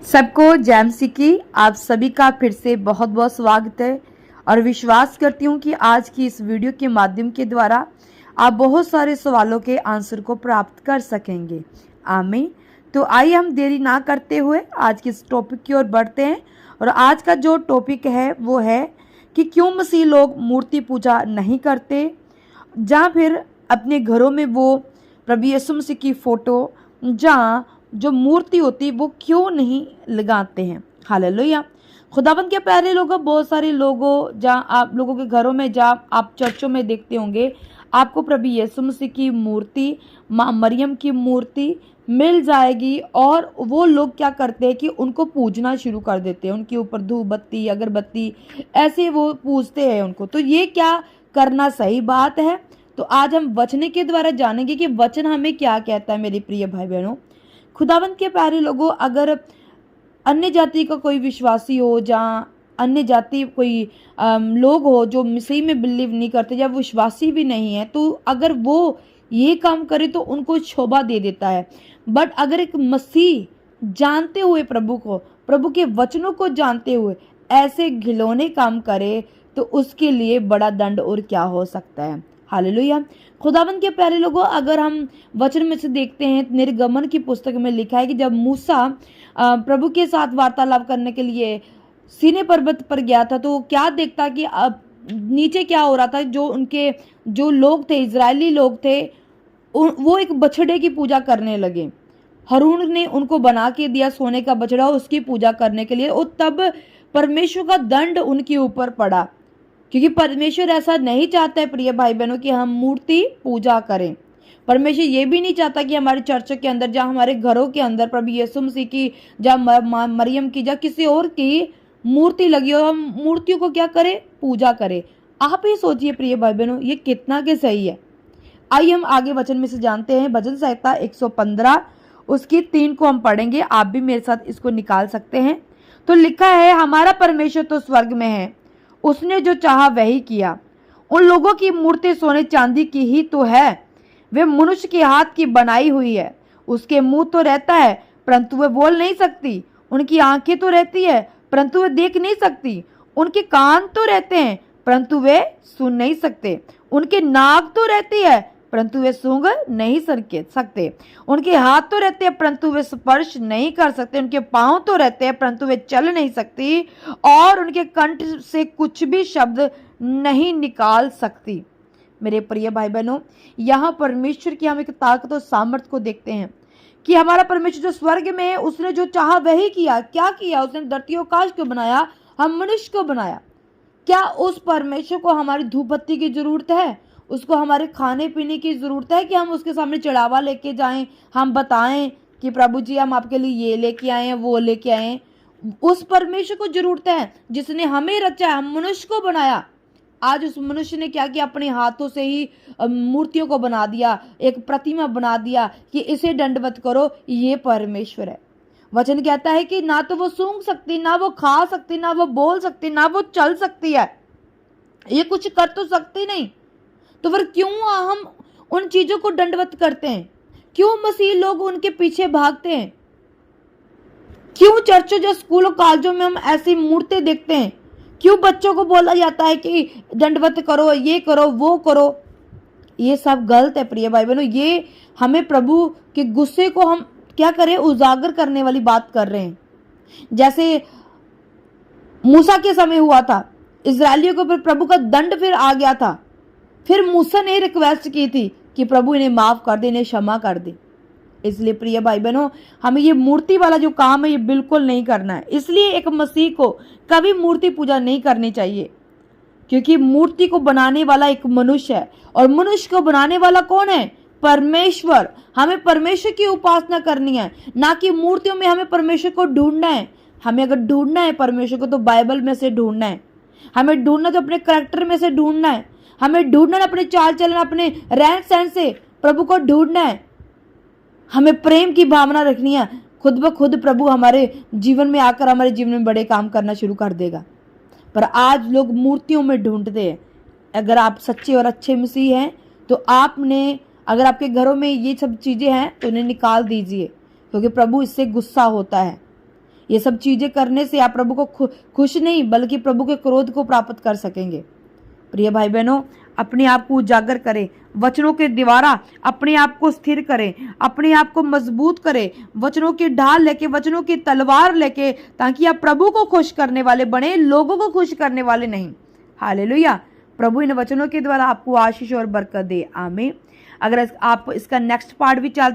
सबको जैमसी की आप सभी का फिर से बहुत बहुत स्वागत है और विश्वास करती हूँ कि आज की इस वीडियो के माध्यम के द्वारा आप बहुत सारे सवालों के आंसर को प्राप्त कर सकेंगे। आमीन। तो आइए हम देरी ना करते हुए आज के इस टॉपिक की ओर बढ़ते हैं। और आज का जो टॉपिक है वो है कि क्यों मसीह लोग मूर्ति पूजा नहीं करते, जहाँ फिर अपने घरों में वो प्रभु यीशु मसीह की फ़ोटो जहाँ जो मूर्ति होती है वो क्यों नहीं लगाते हैं। हालेलुया। खुदाबंद के प्यारे लोगों, बहुत सारे लोगों जहाँ आप लोगों के घरों में, जहाँ आप चर्चों में देखते होंगे, आपको प्रभु यीशु मसीह की मूर्ति, माँ मरियम की मूर्ति मिल जाएगी। और वो लोग क्या करते हैं कि उनको पूजना शुरू कर देते हैं, उनके ऊपर धूप बत्ती अगरबत्ती ऐसे वो पूजते हैं उनको। तो ये क्या करना सही बात है? तो आज हम वचन के द्वारा जानेंगे कि वचन हमें क्या कहता है। मेरे प्रिय भाई बहनों, खुदावंत के प्यारे लोगों, अगर अन्य जाति का कोई विश्वासी हो, जहाँ अन्य जाति कोई लोग हो जो मसीह में बिलीव नहीं करते या विश्वासी भी नहीं है, तो अगर वो ये काम करे तो उनको शोभा दे देता है। बट अगर एक मसीह जानते हुए प्रभु को, प्रभु के वचनों को जानते हुए ऐसे घिनौने काम करे तो उसके लिए बड़ा दंड और क्या हो सकता है। हालेलुया। खुदावंद के प्यारे लोगों, अगर हम वचन में से देखते हैं, निर्गमन की पुस्तक में लिखा है कि जब मूसा प्रभु के साथ वार्तालाप करने के लिए सीने पर्वत पर गया था, तो क्या देखता कि अब नीचे क्या हो रहा था। जो उनके जो लोग थे, इजरायली लोग थे, वो एक बछड़े की पूजा करने लगे। हारून ने उनको बना के दिया सोने का बछड़ा उसकी पूजा करने के लिए, और तब परमेश्वर का दंड उनके ऊपर पड़ा, क्योंकि परमेश्वर ऐसा नहीं चाहता है प्रिय भाई बहनों कि हम मूर्ति पूजा करें। परमेश्वर ये भी नहीं चाहता कि हमारे चर्च के अंदर, जहाँ हमारे घरों के अंदर प्रभु यीशु मसीह की, जहाँ मरियम की, जहाँ किसी और की मूर्ति लगी हो, हम मूर्तियों को क्या करें? पूजा करें। आप ही सोचिए प्रिय भाई बहनों, ये कितना के सही है। आइए हम आगे वचन में से जानते हैं। भजन संहिता 115 उसकी 3 को हम पढ़ेंगे। आप भी मेरे साथ इसको निकाल सकते हैं। तो लिखा है, हमारा परमेश्वर तो स्वर्ग में है, उसने जो चाहा वही किया। उन लोगों की मूर्ति सोने चांदी की ही तो है, वे मनुष्य के हाथ की बनाई हुई है। उसके मुंह तो रहता है परंतु वे बोल नहीं सकती, उनकी आंखें तो रहती है परंतु वे देख नहीं सकती, उनके कान तो रहते हैं परंतु वे सुन नहीं सकते, उनके नाक तो रहती है परंतु वे सूंघ नहीं सकते, उनके हाथ तो रहते हैं परंतु वे स्पर्श नहीं कर सकते, उनके पांव तो रहते हैं परंतु वे चल नहीं सकती, और उनके कंठ से कुछ भी शब्द नहीं निकाल सकती। मेरे प्रिय भाई बहनों, यहाँ परमेश्वर की हम एक ताकत और सामर्थ्य को देखते हैं कि हमारा परमेश्वर जो स्वर्ग में है, उसने जो चाहा वही किया। क्या किया? उसने धरती आकाश को बनाया, हम मनुष्य को बनाया। क्या उस परमेश्वर को हमारी धूप बत्ती की जरूरत है? उसको हमारे खाने पीने की जरूरत है कि हम उसके सामने चढ़ावा लेके जाएं, हम बताएं कि प्रभु जी हम आपके लिए ये लेके आए हैं, वो लेके आए हैं? उस परमेश्वर को जरूरत है जिसने हमें रचा, हम मनुष्य को बनाया। आज उस मनुष्य ने क्या किया? अपने हाथों से ही मूर्तियों को बना दिया, एक प्रतिमा बना दिया कि इसे दंडवत करो। ये परमेश्वर है। वचन कहता है कि ना तो वो सूंघ सकती, ना वो खा सकती, ना वो बोल सकती, ना वो चल सकती है, ये कुछ कर तो सकती नहीं। तो फिर क्यों हम उन चीजों को दंडवत करते हैं? क्यों मसीह लोग उनके पीछे भागते हैं? क्यों चर्चों, जो स्कूलों कॉलेजों में हम ऐसी मूर्ति देखते हैं? क्यों बच्चों को बोला जाता है कि दंडवत करो, ये करो, वो करो? ये सब गलत है प्रिय भाई बहनों। ये हमें प्रभु के गुस्से को हम क्या करें? उजागर करने वाली बात कर रहे हैं। जैसे मूसा के समय हुआ था, इजरायलियों के ऊपर प्रभु का दंड फिर आ गया था। फिर मूसा ने रिक्वेस्ट की थी कि प्रभु इन्हें माफ कर दे, इन्हें क्षमा कर दे। इसलिए प्रिय भाई बहनों, हमें ये मूर्ति वाला जो काम है ये बिल्कुल नहीं करना है। इसलिए एक मसीह को कभी मूर्ति पूजा नहीं करनी चाहिए, क्योंकि मूर्ति को बनाने वाला एक मनुष्य है, और मनुष्य को बनाने वाला कौन है? परमेश्वर। हमें परमेश्वर की उपासना करनी है, ना कि मूर्तियों में हमें परमेश्वर को ढूंढना है। हमें अगर ढूंढना है परमेश्वर को तो बाइबल में से ढूंढना है, हमें ढूंढना तो अपने करैक्टर में से ढूंढना है, हमें ढूंढना अपने चाल चलन, अपने रहन सहन से प्रभु को ढूंढना है। हमें प्रेम की भावना रखनी है। खुद ब खुद प्रभु हमारे जीवन में आकर हमारे जीवन में बड़े काम करना शुरू कर देगा। पर आज लोग मूर्तियों में ढूंढते हैं। अगर आप सच्चे और अच्छे मसीह हैं तो आपने, अगर आपके घरों में ये सब चीज़ें हैं तो उन्हें निकाल दीजिए, क्योंकि प्रभु इससे गुस्सा होता है। ये सब चीजें करने से आप प्रभु को खुश नहीं बल्कि प्रभु के क्रोध को प्राप्त कर सकेंगे। प्रिय भाई बहनों, अपने आप को उजागर करें, वचनों के द्वारा अपने आप को स्थिर करें, अपने आप को मजबूत करें, वचनों की ढाल लेके, वचनों की तलवार लेके, ताकि आप प्रभु को खुश करने वाले बने, लोगों को खुश करने वाले नहीं। हालेलुया। प्रभु इन वचनों के द्वारा आपको आशीष और बरकत दे। आमीन। अगर आप इसका नेक्स्ट पार्ट भी चाहते